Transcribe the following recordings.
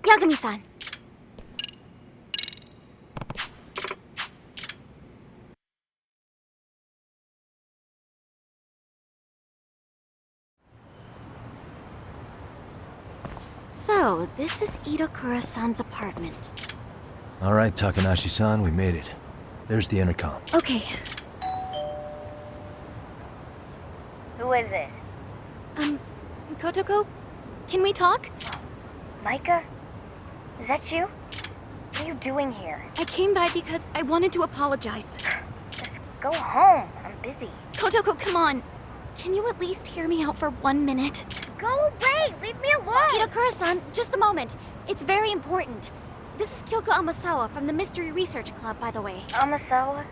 Yagami-san. So, this is Itakura-san's apartment. Alright, Takanashi-san, we made it. There's the intercom. Okay. Who is it? Kotoko? Can we talk? Micah? Is that you? What are you doing here? I came by because I wanted to apologize. Just go home. I'm busy. Kotoko, come on. Can you at least hear me out for 1 minute? Go away! Leave me alone! Itakura-san, just a moment. It's very important. This is Kyoko Amasawa from the Mystery Research Club, by the way. Amasawa?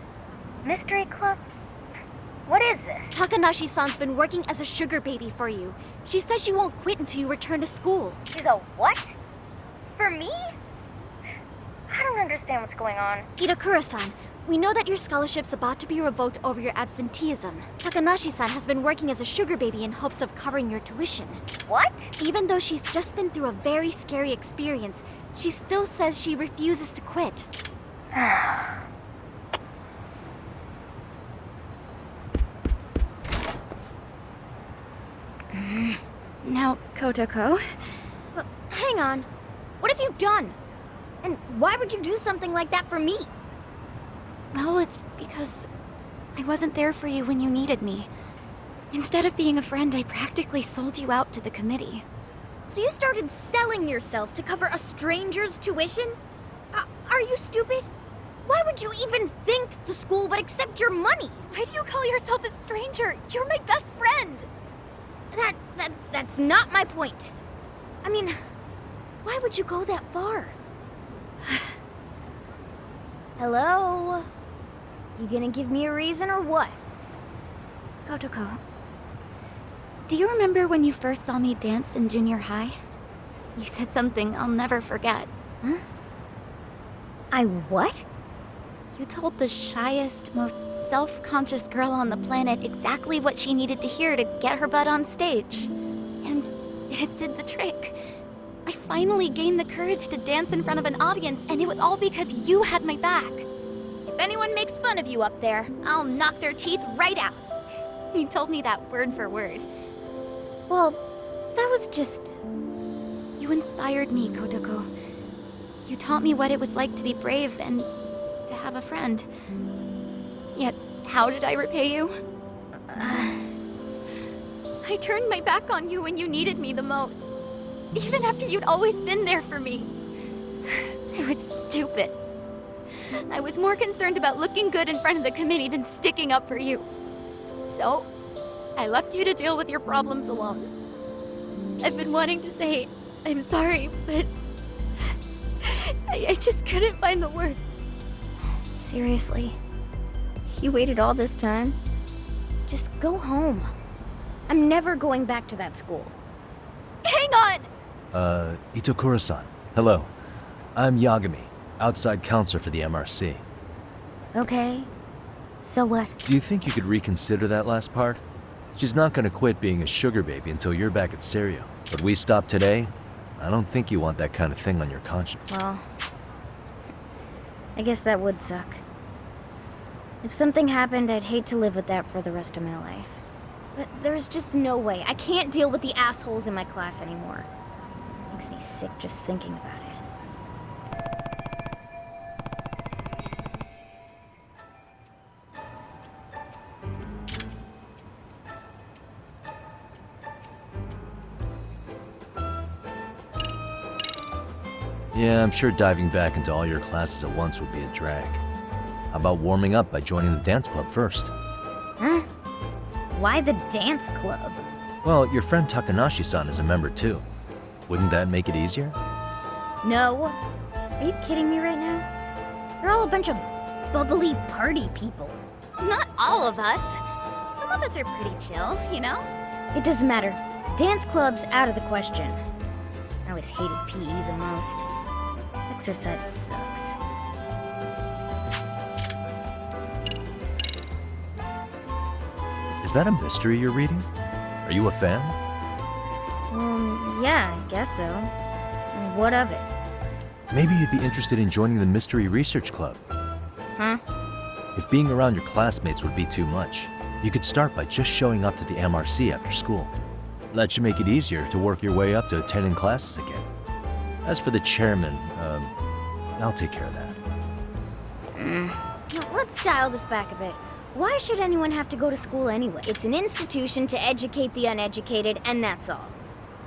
Mystery Club? What is this? Takanashi-san's been working as a sugar baby for you. She says she won't quit until you return to school. She's a what? For me? I don't understand what's going on. Itakura-san, we know that your scholarship's about to be revoked over your absenteeism. Takanashi-san has been working as a sugar baby in hopes of covering your tuition. What? Even though she's just been through a very scary experience, she still says she refuses to quit. Now, Kotoko. Hang on. What have you done? And why would you do something like that for me? Well, it's because I wasn't there for you when you needed me. Instead of being a friend, I practically sold you out to the committee. So you started selling yourself to cover a stranger's tuition? Are you stupid? Why would you even think the school would accept your money? Why do you call yourself a stranger? You're my best friend. That's not my point. I mean, why would you go that far? Hello? You gonna give me a reason or what? Kotoko, do you remember when you first saw me dance in junior high? You said something I'll never forget. Huh? I what? You told the shyest, most self-conscious girl on the planet exactly what she needed to hear to get her butt on stage. And it did the trick. I finally gained the courage to dance in front of an audience, and it was all because you had my back. If anyone makes fun of you up there, I'll knock their teeth right out. You told me that word for word. Well, that was just... You inspired me, Kotoko. You taught me what it was like to be brave and to have a friend. Yet, how did I repay you? I turned my back on you when you needed me the most. Even after you'd always been there for me. I was stupid. I was more concerned about looking good in front of the committee than sticking up for you. So, I left you to deal with your problems alone. I've been wanting to say I'm sorry, but I just couldn't find the words. Seriously? You waited all this time? Just go home. I'm never going back to that school. Hang on! Itakura-san. Hello. I'm Yagami, outside counselor for the MRC. Okay. So what? Do you think you could reconsider that last part? She's not gonna quit being a sugar baby until you're back at Serio. But we stop today? I don't think you want that kind of thing on your conscience. Well, I guess that would suck. If something happened, I'd hate to live with that for the rest of my life. But there's just no way. I can't deal with the assholes in my class anymore. Makes me sick just thinking about it. Yeah, I'm sure diving back into all your classes at once would be a drag. How about warming up by joining the dance club first? Huh? Why the dance club? Well, your friend Takanashi-san is a member too. Wouldn't that make it easier? No. Are you kidding me right now? You're all a bunch of bubbly party people. Not all of us. Some of us are pretty chill, you know? It doesn't matter. Dance club's out of the question. I always hated PE the most. Exercise sucks. Is that a mystery you're reading? Are you a fan? Yeah, I guess so. And what of it? Maybe you'd be interested in joining the Mystery Research Club. Huh? If being around your classmates would be too much, you could start by just showing up to the MRC after school. That should make it easier to work your way up to attending classes again. As for the chairman, I'll take care of that. Now, let's dial this back a bit. Why should anyone have to go to school anyway? It's an institution to educate the uneducated, and that's all.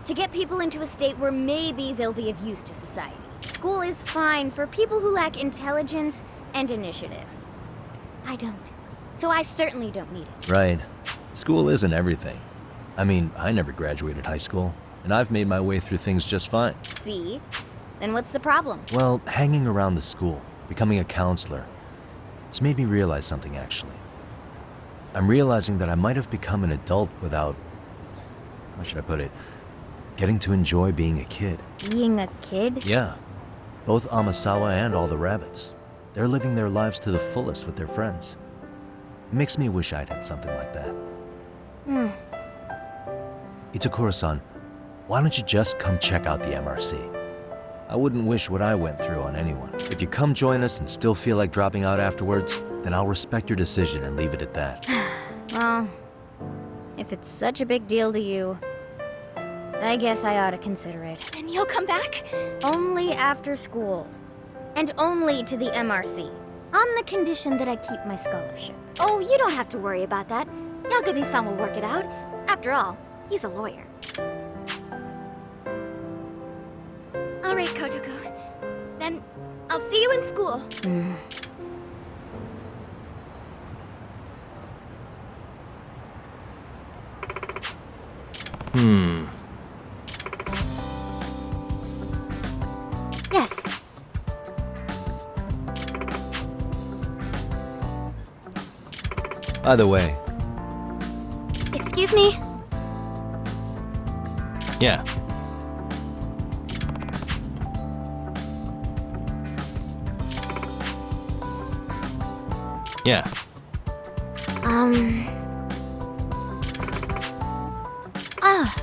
To get people into a state where maybe they'll be of use to society. School is fine for people who lack intelligence and initiative. I don't. So I certainly don't need it. Right. School isn't everything. I mean, I never graduated high school, and I've made my way through things just fine. See? Then what's the problem? Well, hanging around the school, becoming a counselor, it's made me realize something, actually. I'm realizing that I might have become an adult without, how should I put it, getting to enjoy being a kid. Being a kid? Yeah. Both Amasawa and all the rabbits. They're living their lives to the fullest with their friends. It makes me wish I'd had something like that. Itakura-san, why don't you just come check out the MRC? I wouldn't wish what I went through on anyone. If you come join us and still feel like dropping out afterwards, then I'll respect your decision and leave it at that. Well, if it's such a big deal to you, I guess I ought to consider it. Then you'll come back? Only after school. And only to the MRC. On the condition that I keep my scholarship. Oh, you don't have to worry about that. Yagami-san will work it out. After all, he's a lawyer. All right, Kotoko. Then I'll see you in school. Yes. By the way, Excuse me? yeah. Yeah. Ah.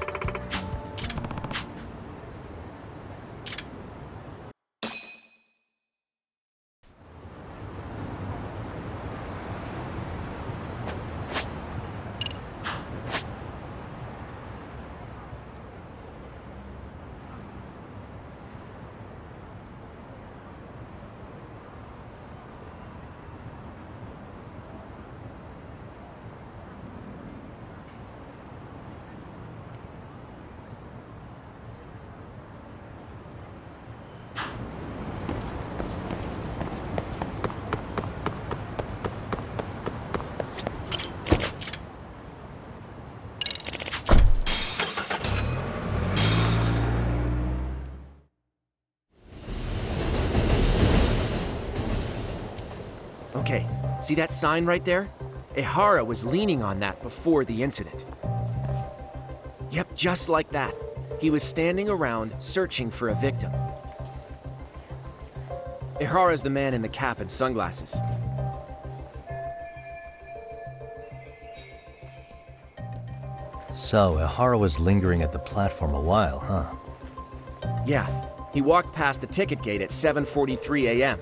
Okay, see that sign right there? Ehara was leaning on that before the incident. Yep, just like that. He was standing around searching for a victim. Ehara's the man in the cap and sunglasses. So, Ehara was lingering at the platform a while, huh? Yeah, he walked past the ticket gate at 7:43 a.m.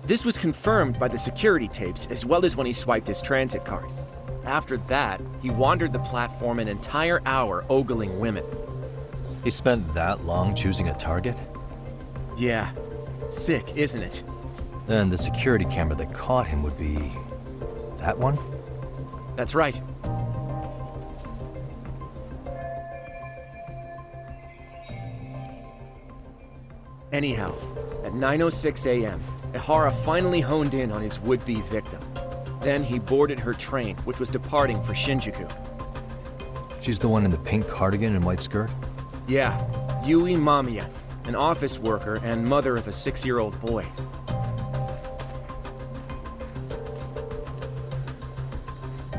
This was confirmed by the security tapes as well as when he swiped his transit card. After that, he wandered the platform an entire hour ogling women. He spent that long choosing a target? Yeah, sick, isn't it? Then the security camera that caught him would be... that one? That's right. Anyhow, at 9:06 a.m., Ehara finally honed in on his would-be victim. Then he boarded her train, which was departing for Shinjuku. She's the one in the pink cardigan and white skirt? Yeah, Yui Mamiya, an office worker and mother of a 6-year-old boy.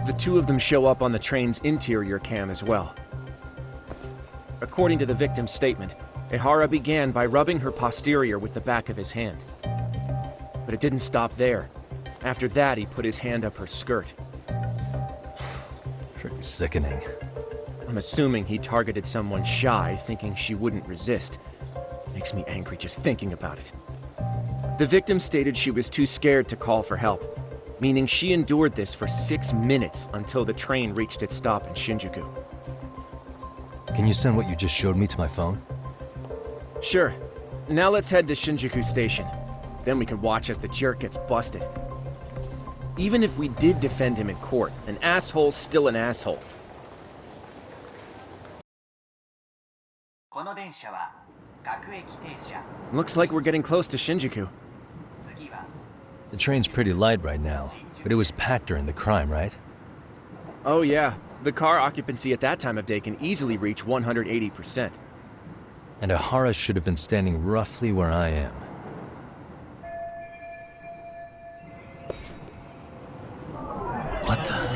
The two of them show up on the train's interior cam as well. According to the victim's statement, Ehara began by rubbing her posterior with the back of his hand. But it didn't stop there. After that, he put his hand up her skirt. Pretty sickening. I'm assuming he targeted someone shy, thinking she wouldn't resist. Makes me angry just thinking about it. The victim stated she was too scared to call for help, meaning she endured this for 6 minutes until the train reached its stop in Shinjuku. Can you send what you just showed me to my phone? Sure. Now let's head to Shinjuku Station. Then we can watch as the jerk gets busted. Even if we did defend him in court, an asshole's still an asshole. この電車は各駅停車。 Looks like we're getting close to Shinjuku. 次は The train's pretty light right now, but it was packed during the crime, right? Oh yeah, the car occupancy at that time of day can easily reach 180%. And Ihara should have been standing roughly where I am. What the?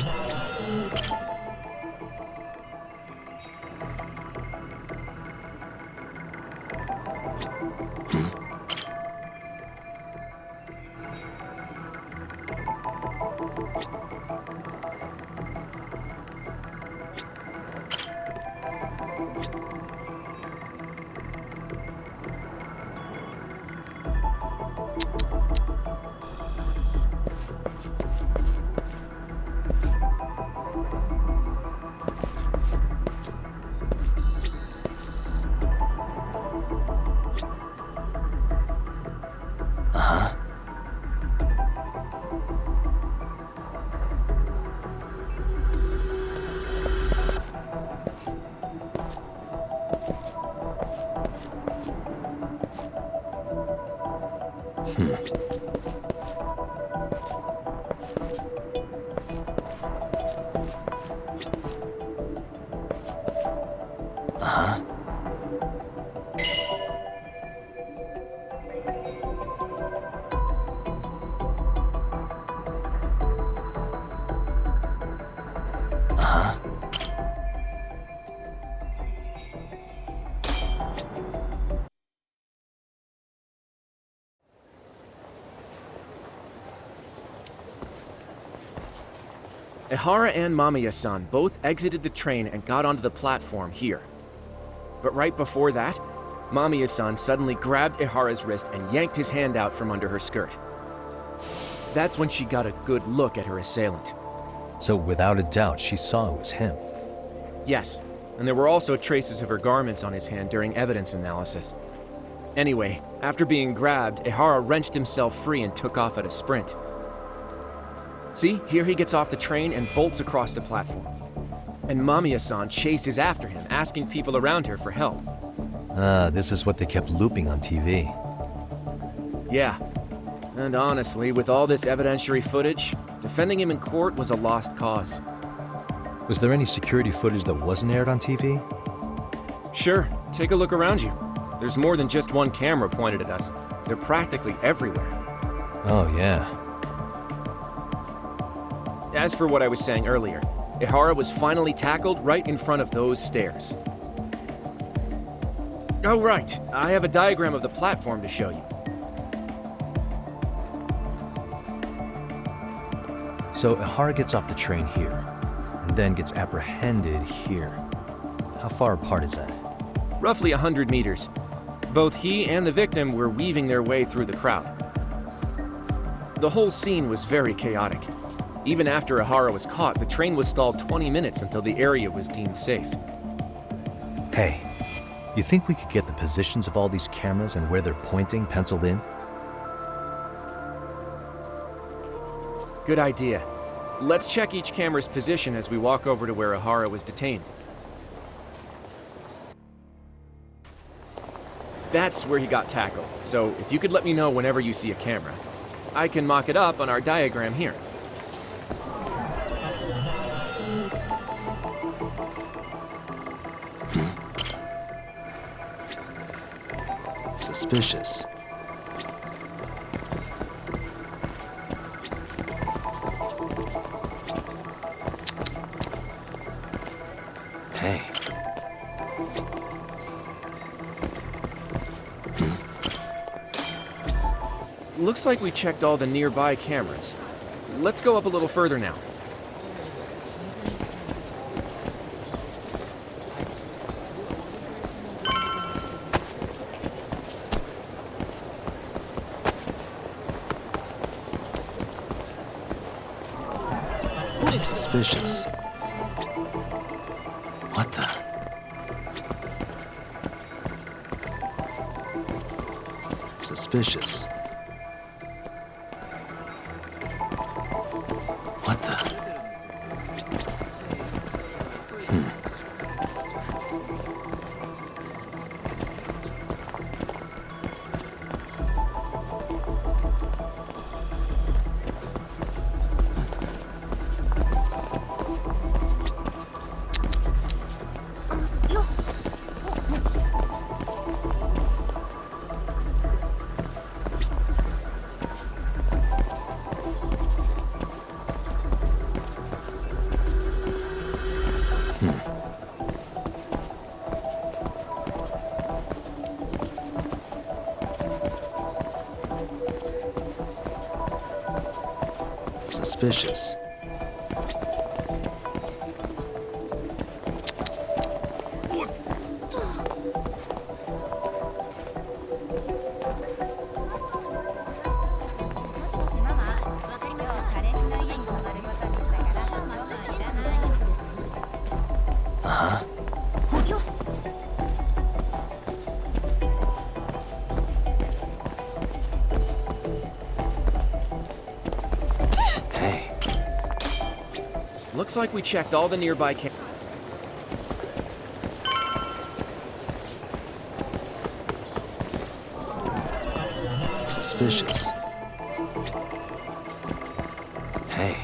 Ihara and Mamiya-san both exited the train and got onto the platform here. But right before that, Mamiya-san suddenly grabbed Ihara's wrist and yanked his hand out from under her skirt. That's when she got a good look at her assailant. So without a doubt, she saw it was him. Yes, and there were also traces of her garments on his hand during evidence analysis. Anyway, after being grabbed, Ihara wrenched himself free and took off at a sprint. See, here he gets off the train and bolts across the platform. And Mamiya-san chases after him, asking people around her for help. This is what they kept looping on TV. Yeah. And honestly, with all this evidentiary footage, defending him in court was a lost cause. Was there any security footage that wasn't aired on TV? Sure, take a look around you. There's more than just one camera pointed at us. They're practically everywhere. Oh, yeah. As for what I was saying earlier, Ihara was finally tackled right in front of those stairs. Oh, right. I have a diagram of the platform to show you. So Ihara gets off the train here, and then gets apprehended here. How far apart is that? Roughly 100 meters. Both he and the victim were weaving their way through the crowd. The whole scene was very chaotic. Even after Ihara was caught, the train was stalled 20 minutes until the area was deemed safe. Hey, you think we could get the positions of all these cameras and where they're pointing penciled in? Good idea. Let's check each camera's position as we walk over to where Ihara was detained. That's where he got tackled, so if you could let me know whenever you see a camera. I can mock it up on our diagram here. Suspicious. Hey. Looks like we checked all the nearby cameras. Let's go up a little further now. Suspicious. What the? Suspicious. What the? Suspicious. Uh-huh. Hey. Looks like we checked all the nearby Suspicious. Hey.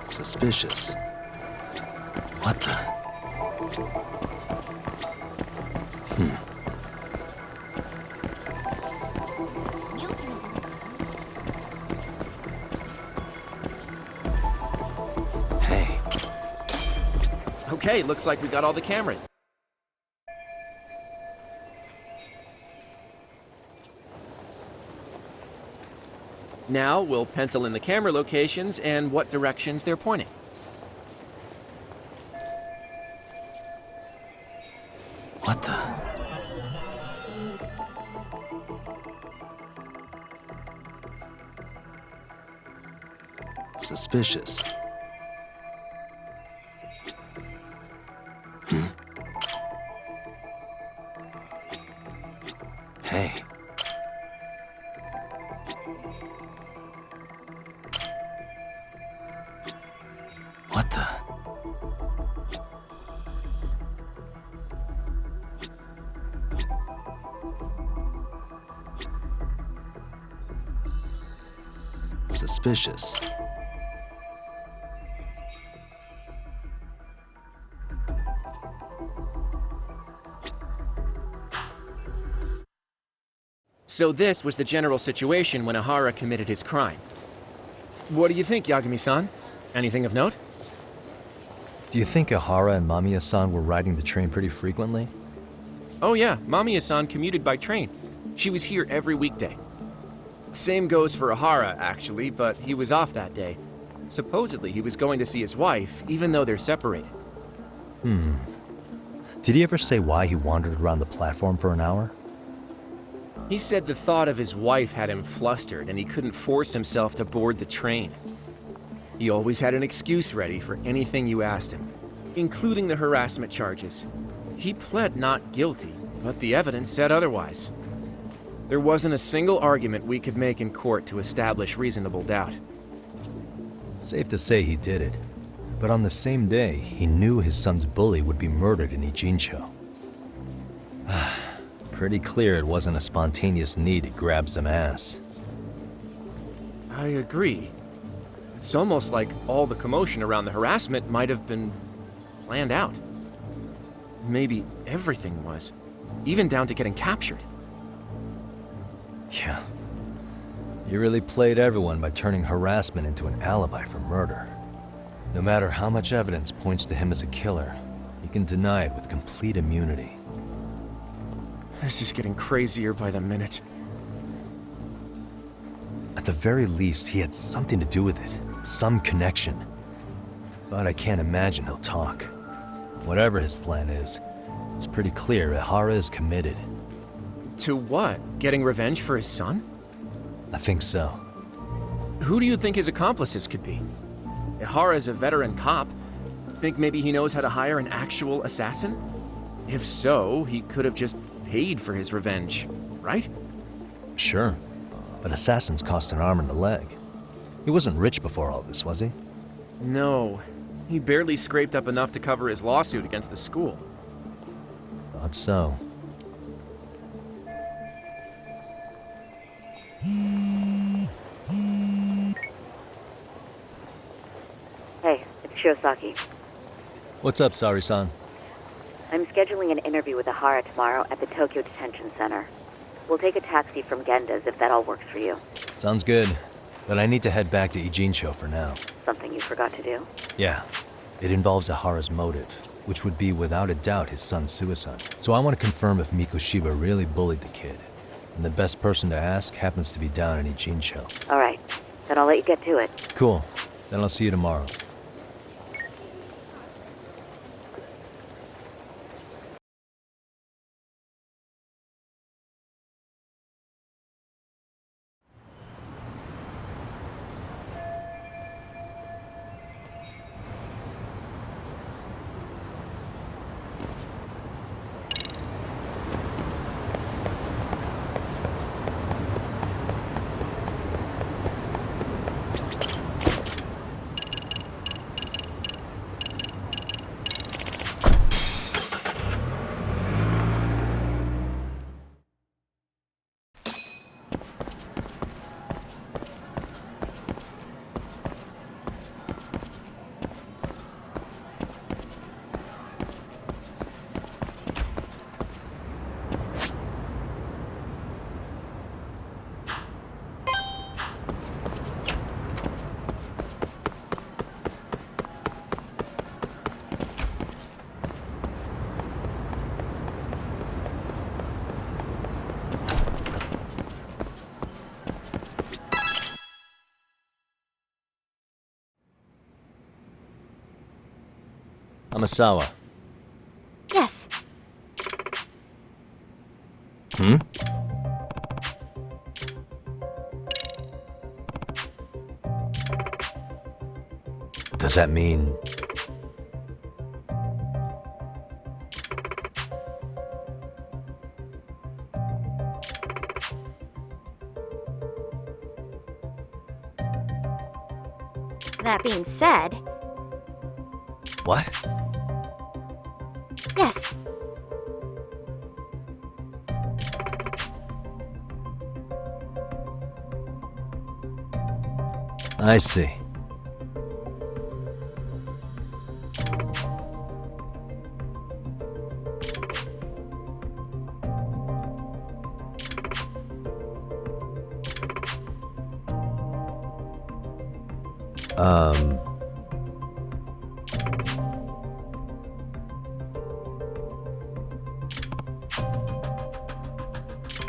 Suspicious. What the? Hey. Okay, looks like we got all the cameras. Now we'll pencil in the camera locations and what directions they're pointing. What the? Suspicious. Hey. What the? Suspicious. So this was the general situation when Ihara committed his crime. What do you think, Yagami-san? Anything of note? Do you think Ihara and Mamiya-san were riding the train pretty frequently? Oh yeah, Mamiya-san commuted by train. She was here every weekday. Same goes for Ihara, actually, but he was off that day. Supposedly he was going to see his wife, even though they're separated. Did he ever say why he wandered around the platform for an hour? He said the thought of his wife had him flustered and he couldn't force himself to board the train. He always had an excuse ready for anything you asked him, including the harassment charges. He pled not guilty, but the evidence said otherwise. There wasn't a single argument we could make in court to establish reasonable doubt. Safe to say he did it. But on the same day, he knew his son's bully would be murdered in Ijincho. Pretty clear it wasn't a spontaneous need to grab some ass. I agree. It's almost like all the commotion around the harassment might have been planned out. Maybe everything was, even down to getting captured. Yeah. You really played everyone by turning harassment into an alibi for murder. No matter how much evidence points to him as a killer, he can deny it with complete immunity. This is getting crazier by the minute. At the very least, he had something to do with it. Some connection. But I can't imagine he'll talk. Whatever his plan is, it's pretty clear Ihara is committed. To what? Getting revenge for his son? I think so. Who do you think his accomplices could be? Ihara's a veteran cop. Think maybe he knows how to hire an actual assassin? If so, he could have just paid for his revenge, right? Sure. But assassins cost an arm and a leg. He wasn't rich before all this, was he? No. He barely scraped up enough to cover his lawsuit against the school. Thought so. Hey, it's Shiosaki. What's up, Sari-san? I'm scheduling an interview with Ihara tomorrow at the Tokyo Detention Center. We'll take a taxi from Genda's if that all works for you. Sounds good. But I need to head back to Ijincho for now. Something you forgot to do? Yeah. It involves Ihara's motive, which would be without a doubt his son's suicide. So I want to confirm if Mikoshiba really bullied the kid. And the best person to ask happens to be down in Ijincho. All right. Then I'll let you get to it. Cool. Then I'll see you tomorrow. Amasawa. Yes. Hmm? Does that mean... That being said, What? yes. I see.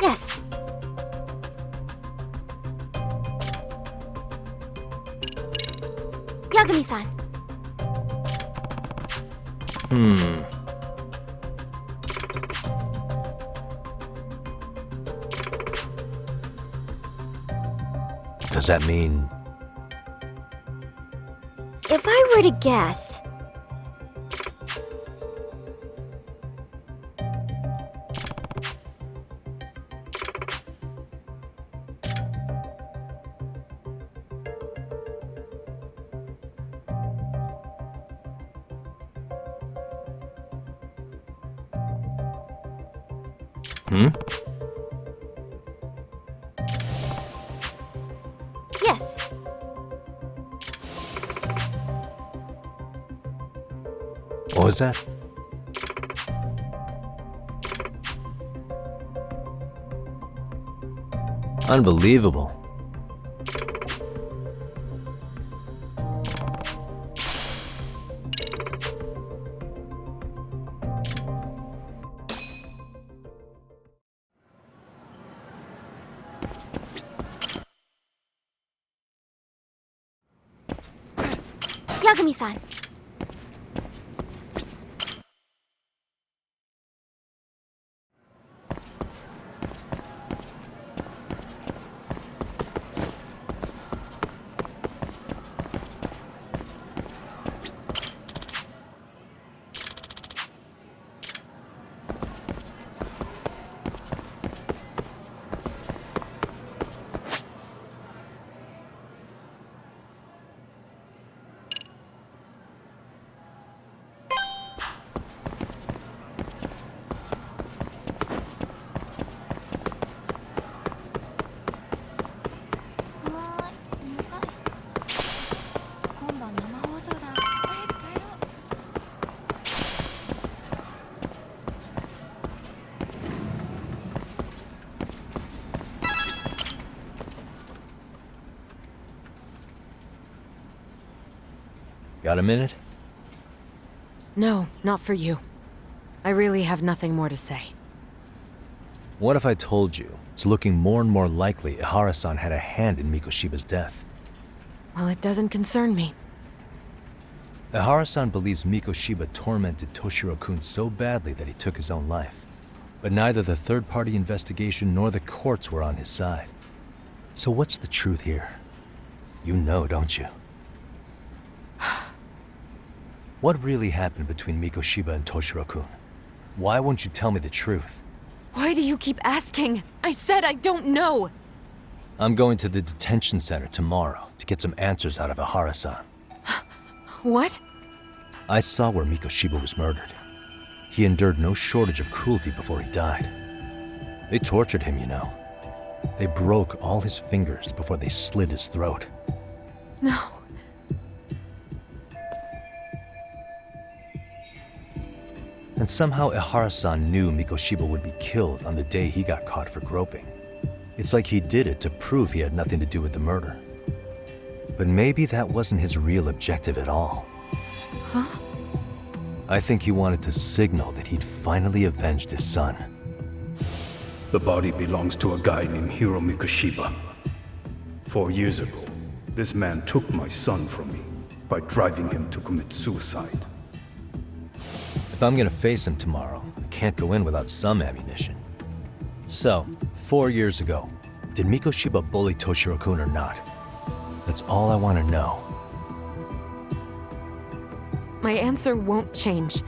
Yes. Yagami-san. Does that mean... If I were to guess, yes. What was that? Unbelievable. Yagami-san. Got a minute? No, not for you. I really have nothing more to say. What if I told you it's looking more and more likely Ihara-san had a hand in Mikoshiba's death? Well, it doesn't concern me. Ihara-san believes Mikoshiba tormented Toshiro-kun so badly that he took his own life. But neither the third-party investigation nor the courts were on his side. So what's the truth here? You know, don't you? What really happened between Mikoshiba and Toshiro-kun? Why won't you tell me the truth? Why do you keep asking? I said I don't know! I'm going to the detention center tomorrow to get some answers out of Ihara-san. What? I saw where Mikoshiba was murdered. He endured no shortage of cruelty before he died. They tortured him, you know. They broke all his fingers before they slit his throat. No. And somehow Ihara-san knew Mikoshiba would be killed on the day he got caught for groping. It's like he did it to prove he had nothing to do with the murder. But maybe that wasn't his real objective at all. Huh? I think he wanted to signal that he'd finally avenged his son. The body belongs to a guy named Hiro Mikoshiba. 4 years ago, this man took my son from me by driving him to commit suicide. If I'm gonna face him tomorrow, I can't go in without some ammunition. So, 4 years ago, did Mikoshiba bully Toshiro-kun or not? That's all I want to know. My answer won't change.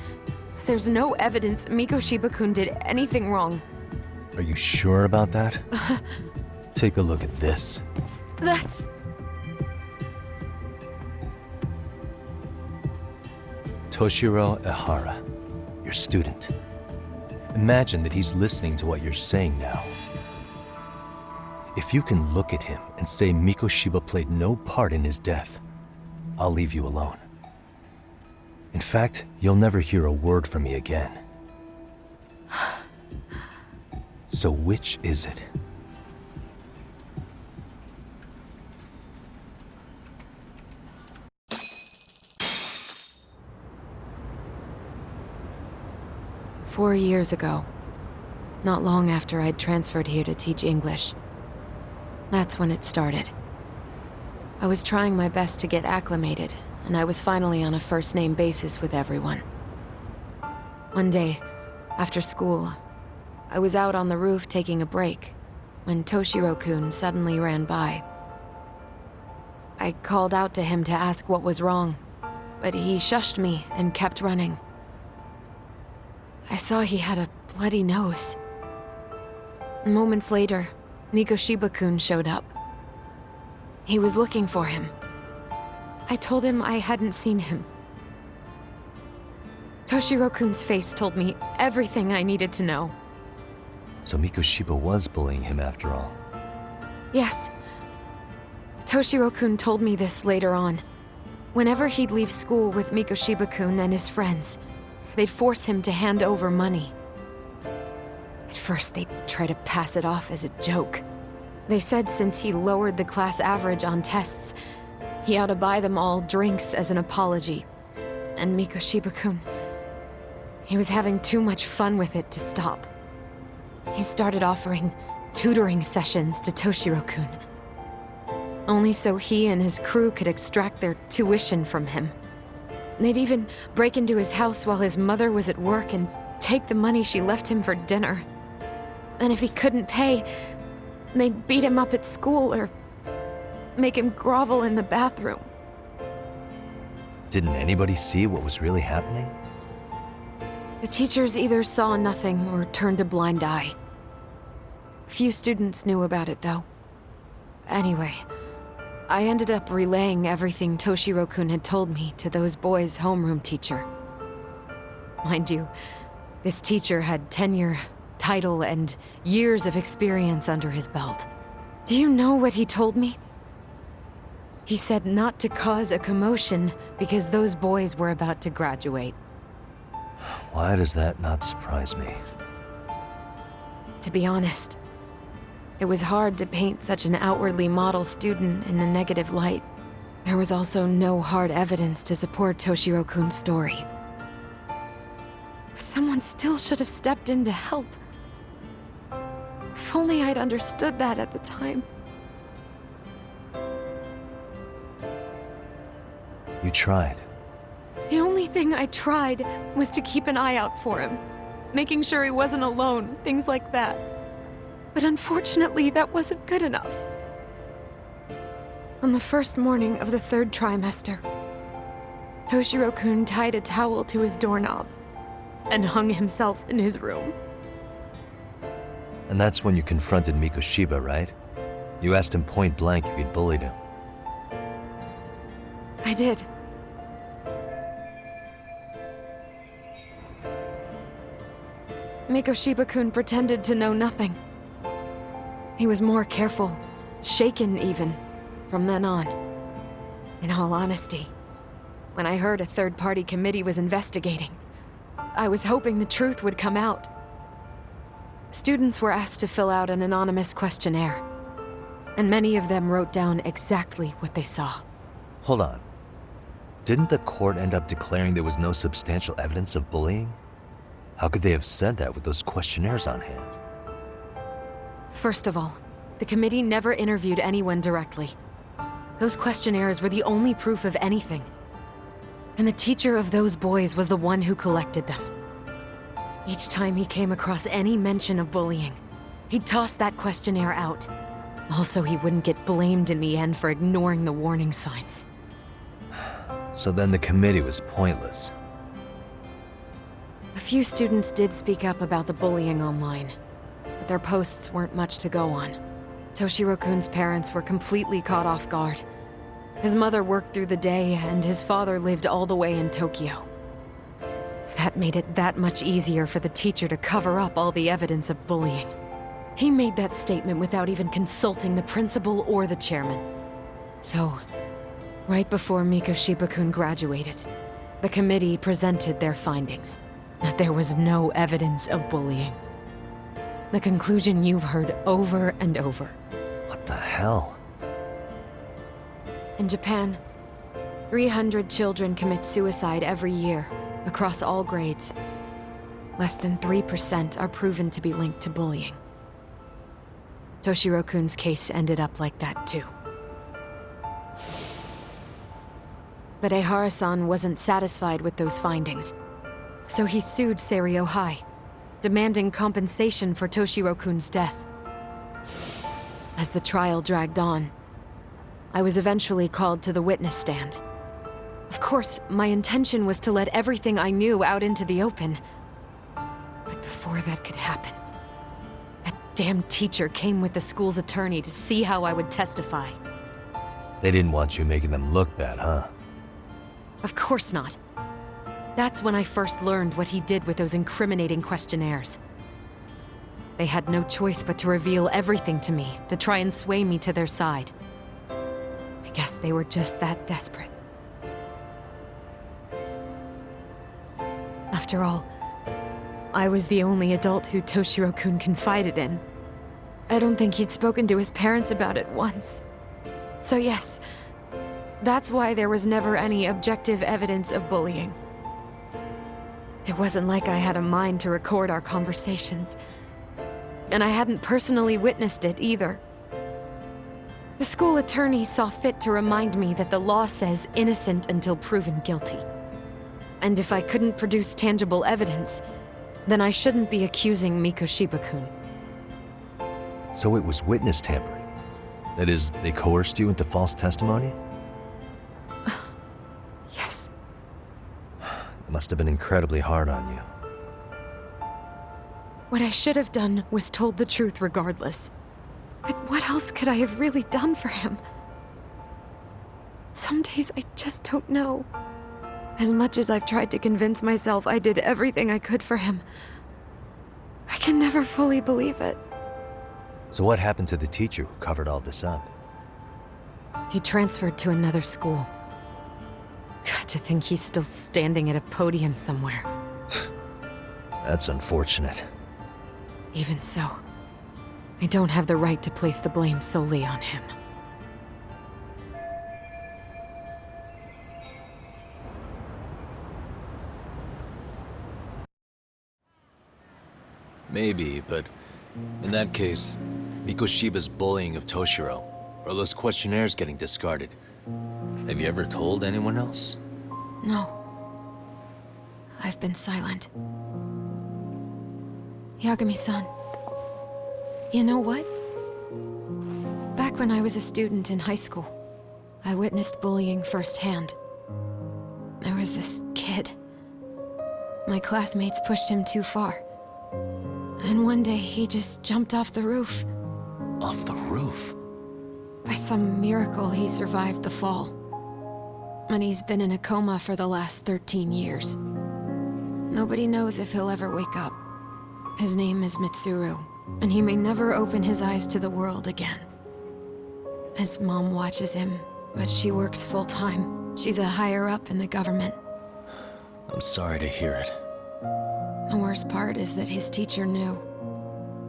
There's no evidence Mikoshiba-kun did anything wrong. Are you sure about that? Take a look at this. That's... Toshiro Ihara, your student. Imagine that he's listening to what you're saying now. If you can look at him and say Mikoshiba played no part in his death, I'll leave you alone. In fact, you'll never hear a word from me again. So which is it? "4 years ago, not long after I'd transferred here to teach English. That's when it started. I was trying my best to get acclimated, and I was finally on a first-name basis with everyone. One day, after school, I was out on the roof taking a break, when Toshiro-kun suddenly ran by. I called out to him to ask what was wrong, but he shushed me and kept running. I saw he had a bloody nose. Moments later, Mikoshiba-kun showed up. He was looking for him. I told him I hadn't seen him. Toshiro-kun's face told me everything I needed to know. So Mikoshiba was bullying him after all. Yes. Toshiro-kun told me this later on. Whenever he'd leave school with Mikoshiba-kun and his friends, they'd force him to hand over money. At first, they'd try to pass it off as a joke. They said since he lowered the class average on tests, he ought to buy them all drinks as an apology. And Mikoshiba-kun, he was having too much fun with it to stop. He started offering tutoring sessions to Toshiro-kun. Only so he and his crew could extract their tuition from him. They'd even break into his house while his mother was at work and take the money she left him for dinner. And if he couldn't pay, they'd beat him up at school or make him grovel in the bathroom. Didn't anybody see what was really happening? The teachers either saw nothing or turned a blind eye. Few students knew about it, though. Anyway, I ended up relaying everything Toshiro-kun had told me to those boys' homeroom teacher. Mind you, this teacher had tenure, title, and years of experience under his belt. Do you know what he told me? He said not to cause a commotion because those boys were about to graduate. Why does that not surprise me? To be honest, it was hard to paint such an outwardly model student in a negative light. There was also no hard evidence to support Toshiro-kun's story. But someone still should have stepped in to help. If only I'd understood that at the time. You tried. The only thing I tried was to keep an eye out for him, making sure he wasn't alone, things like that. But unfortunately, that wasn't good enough. On the first morning of the 3rd trimester, Toshiro-kun tied a towel to his doorknob and hung himself in his room. And that's when you confronted Mikoshiba, right? You asked him point blank if you'd bullied him. I did. Mikoshiba-kun pretended to know nothing. He was more careful, shaken even, from then on. In all honesty, when I heard a third-party committee was investigating, I was hoping the truth would come out. Students were asked to fill out an anonymous questionnaire, and many of them wrote down exactly what they saw. Hold on. Didn't the court end up declaring there was no substantial evidence of bullying? How could they have said that with those questionnaires on hand? First of all, the committee never interviewed anyone directly. Those questionnaires were the only proof of anything. And the teacher of those boys was the one who collected them. Each time he came across any mention of bullying, he'd toss that questionnaire out. Also, he wouldn't get blamed in the end for ignoring the warning signs. So then the committee was pointless. A few students did speak up about the bullying online, but their posts weren't much to go on. Toshiro-kun's parents were completely caught off guard. His mother worked through the day, and his father lived all the way in Tokyo. That made it that much easier for the teacher to cover up all the evidence of bullying. He made that statement without even consulting the principal or the chairman. So, right before Mikoshiba-kun graduated, the committee presented their findings, that there was no evidence of bullying. The conclusion you've heard over and over. What the hell? In Japan, 300 children commit suicide every year, across all grades. Less than 3% are proven to be linked to bullying. Toshiro-kun's case ended up like that too. But Ehara-san wasn't satisfied with those findings, so he sued Seiryo High, demanding compensation for Toshiro-kun's death. As the trial dragged on, I was eventually called to the witness stand. Of course, my intention was to let everything I knew out into the open. But before that could happen, that damn teacher came with the school's attorney to see how I would testify. They didn't want you making them look bad, huh? Of course not. That's when I first learned what he did with those incriminating questionnaires. They had no choice but to reveal everything to me, to try and sway me to their side. I guess they were just that desperate. After all, I was the only adult who Toshiro-kun confided in. I don't think he'd spoken to his parents about it once. So yes, that's why there was never any objective evidence of bullying. It wasn't like I had a mind to record our conversations. And I hadn't personally witnessed it either. The school attorney saw fit to remind me that the law says innocent until proven guilty. And if I couldn't produce tangible evidence, then I shouldn't be accusing Mikoshiba-kun. So it was witness tampering. That is, they coerced you into false testimony? Yes. It must have been incredibly hard on you. What I should have done was told the truth regardless. But what else could I have really done for him? Some days I just don't know. As much as I've tried to convince myself I did everything I could for him, I can never fully believe it. So what happened to the teacher who covered all this up? He transferred to another school. God, to think he's still standing at a podium somewhere. That's unfortunate. Even so, I don't have the right to place the blame solely on him. Maybe, but in that case, Mikoshiba's bullying of Toshiro, or those questionnaires getting discarded. Have you ever told anyone else? No. I've been silent. Yagami-san. You know what? Back when I was a student in high school, I witnessed bullying firsthand. There was this kid. My classmates pushed him too far. And one day he just jumped off the roof. Off the roof? By some miracle, he survived the fall. And he's been in a coma for the last 13 years. Nobody knows if he'll ever wake up. His name is Mitsuru, and he may never open his eyes to the world again. His mom watches him, but she works full-time. She's a higher-up in the government. I'm sorry to hear it. The worst part is that his teacher knew.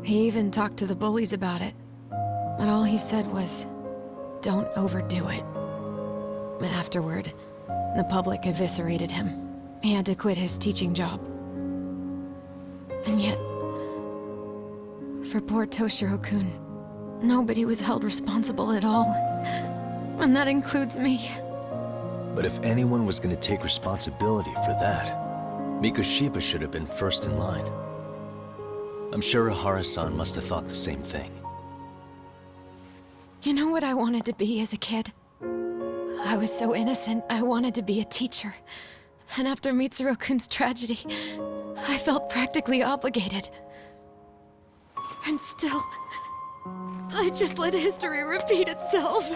He even talked to the bullies about it. But all he said was, don't overdo it. But afterward, the public eviscerated him. He had to quit his teaching job. And yet, for poor Toshiro-kun, nobody was held responsible at all. And that includes me. But if anyone was going to take responsibility for that, Mikoshiba should have been first in line. I'm sure Ihara-san must have thought the same thing. You know what I wanted to be as a kid? I was so innocent, I wanted to be a teacher. And after Mitsuru-kun's tragedy, I felt practically obligated. And still, I just let history repeat itself.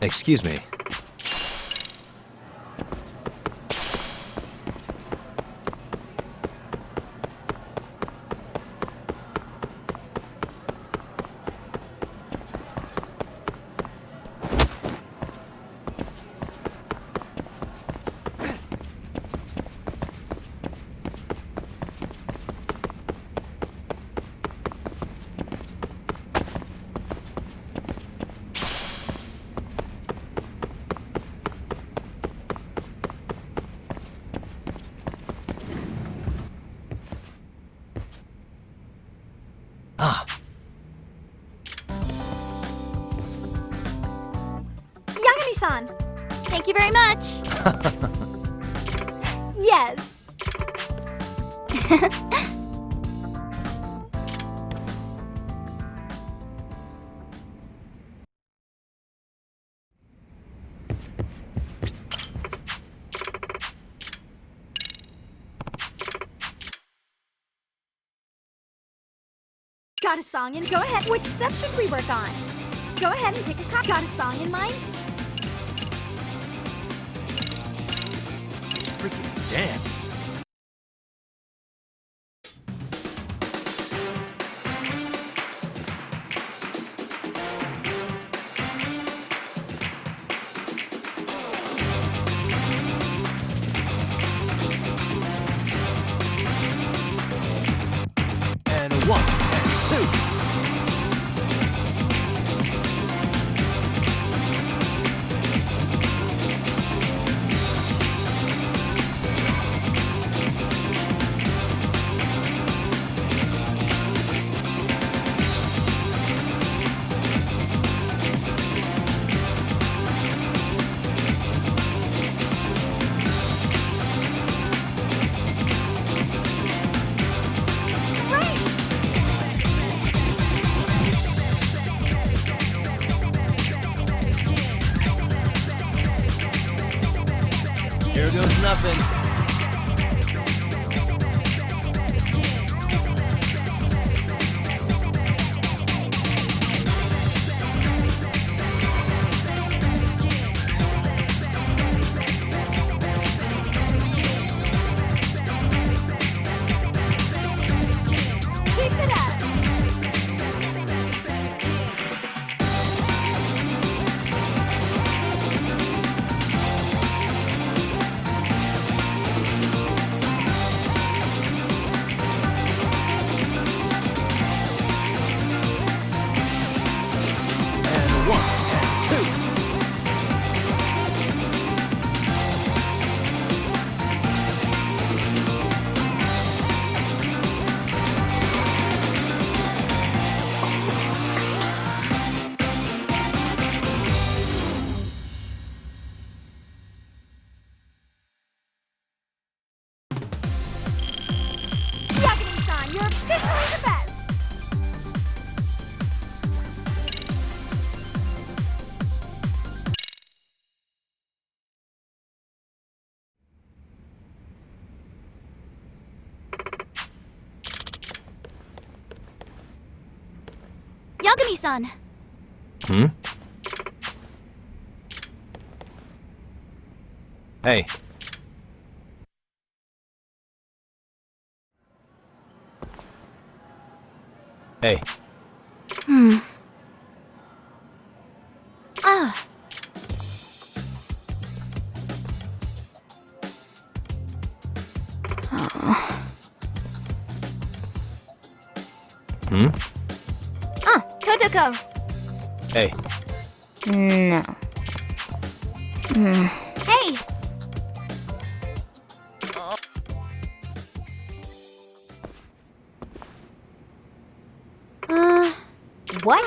Excuse me. Yagami-san! Thank you very much! Yes! Got a song in? Go ahead. Which step should we work on? Go ahead and pick a copy. Got a song in mind? Let's freaking dance. And 1, and 2. nothing. Keep it up! And 1, and 2. Yagami-san, you're officially the best! Yagami-san! Hmm? Hey. Hey. Ah. Hmm? Ah, Kotoko! Hey. No. Hey! What?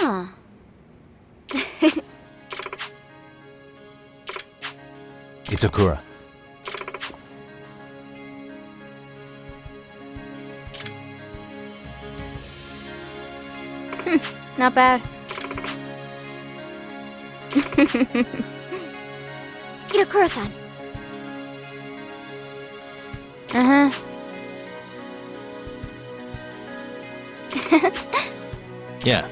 Itakura. Not bad. Itakura-san. Uh-huh. Yeah.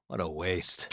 What a waste.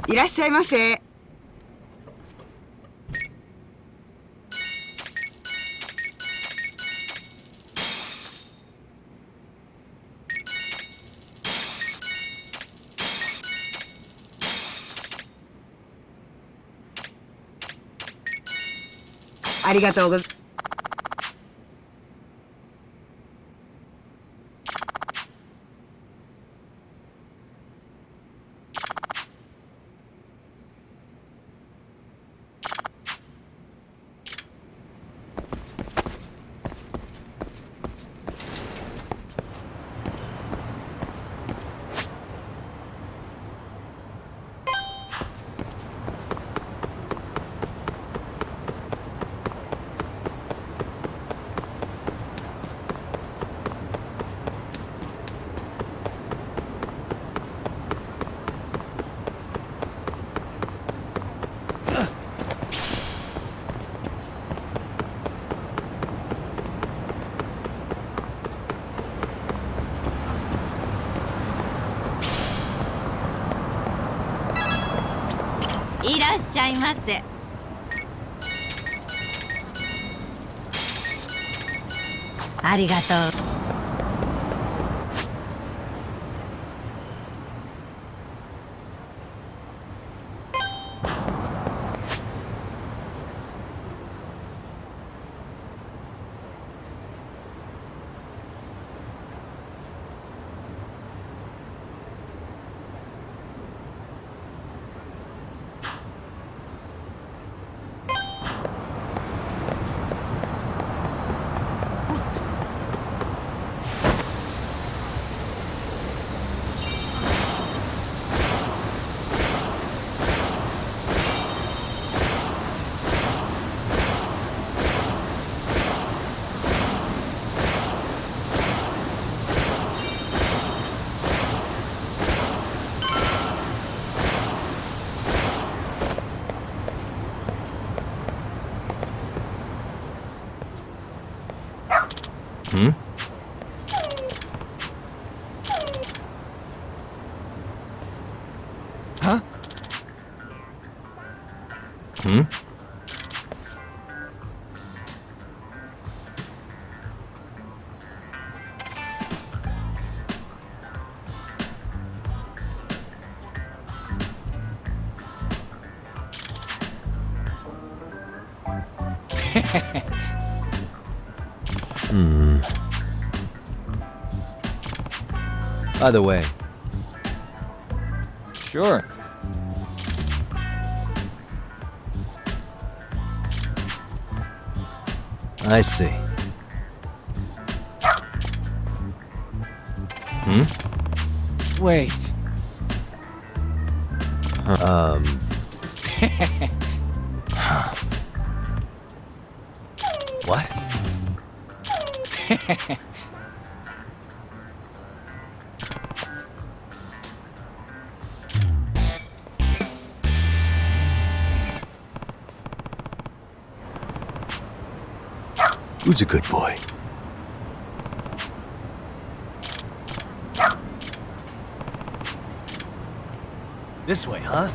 いらっしゃいませ。ありがとうございます。いらっしゃいませ。ありがとう。Hmm? Huh? Hmm? By the way, Sure. I see. Hmm? Wait. What? Who's a good boy? This way, huh?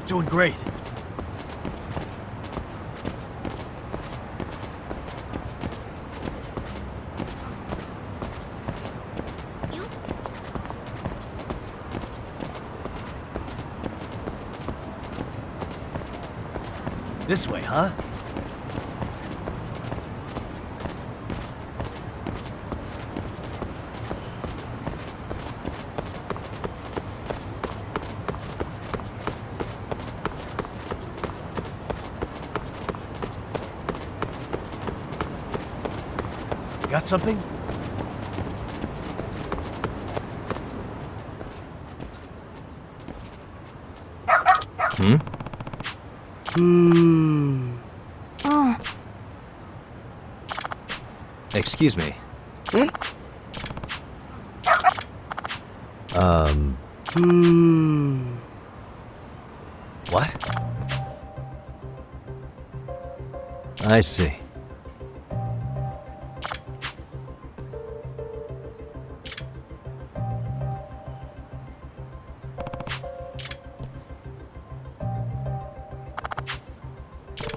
Doing great. This way, huh? Got something? Hmm? Excuse me. What? I see.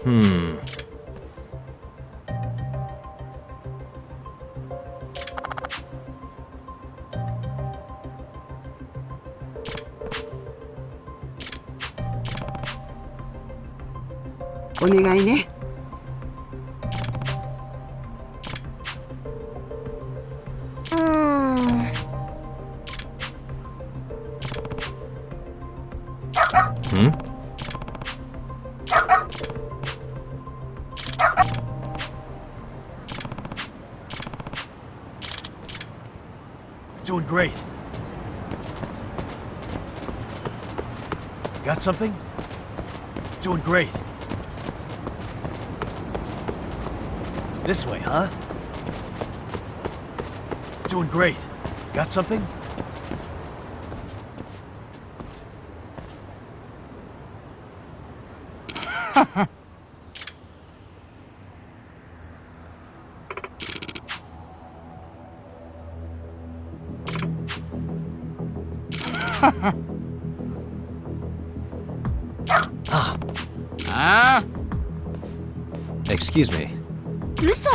Hmm. Hmm? Doing great. Got something? Doing great. This way, huh? Doing great. Got something? Excuse me. 嘘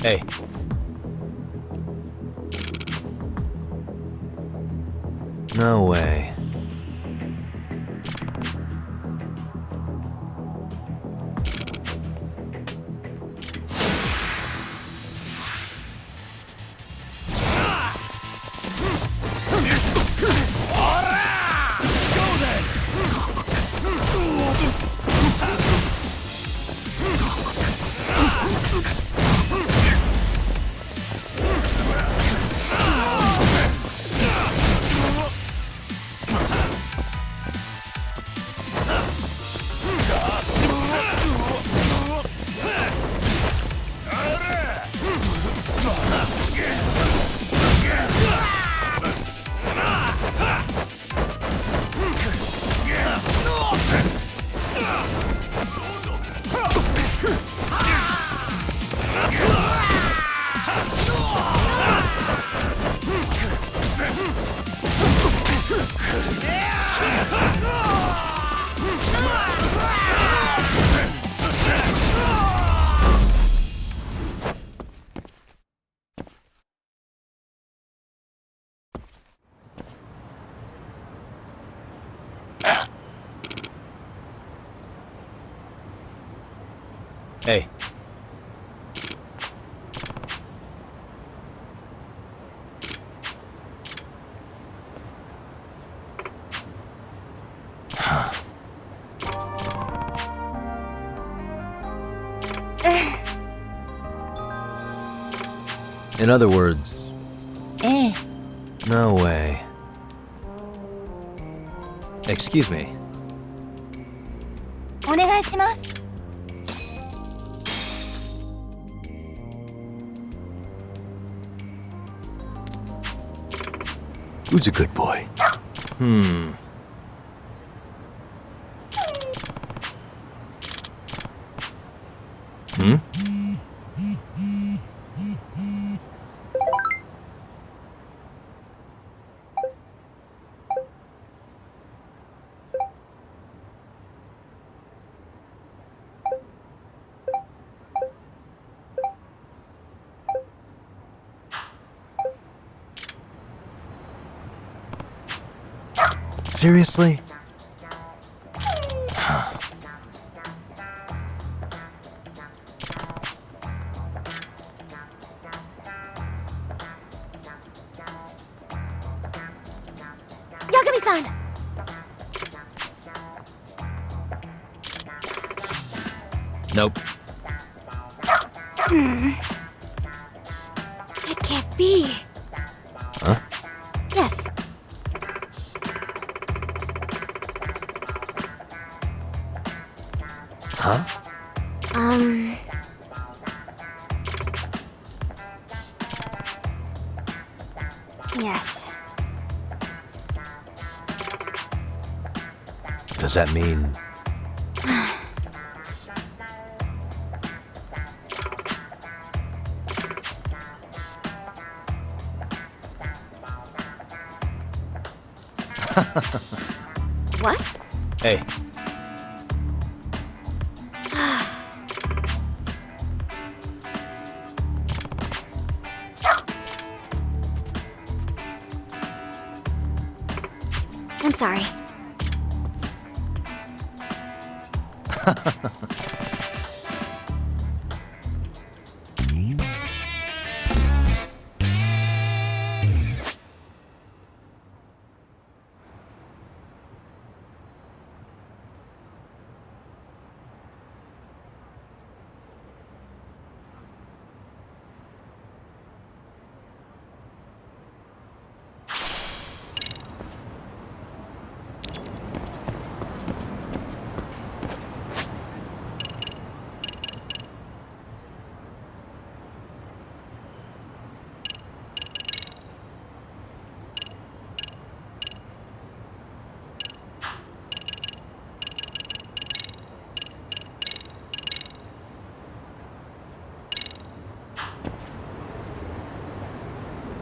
Hey. No way. Hey. In other words, ええ no way. Excuse me. お願いします Who's a good boy? Hmm. Hmm? Seriously? Yagami-san! Nope. It can't be. Huh? Yes. Huh? Yes. Does that mean... What? Hey. I'm sorry.